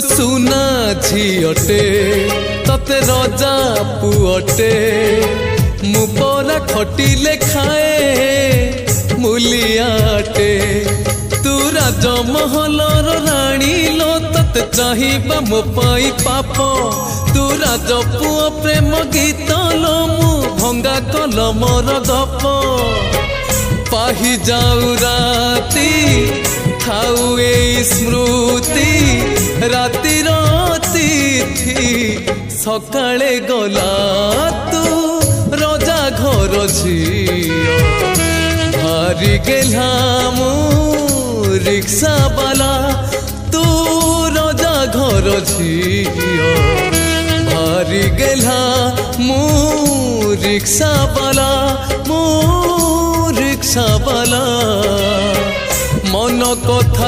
सुना झीटे तते रजा पुअटे मु परा खटिले खाए मुलियाटे तू राजमहलर राणी लो तते चाहिबा मो पाई पाप तू राजपुओ प्रेम गीत लो मु भंगा कलमर गप पाही जाऊ राती खाऊ ए स्मृति रातिर तिथि सकाळे गला तू रजा घर झियो भारी गेला मु रिक्शा वाला तू रजा घर झियो भारी गेला मु रिक्शा वाला मु रिक्शा वाला मन कथा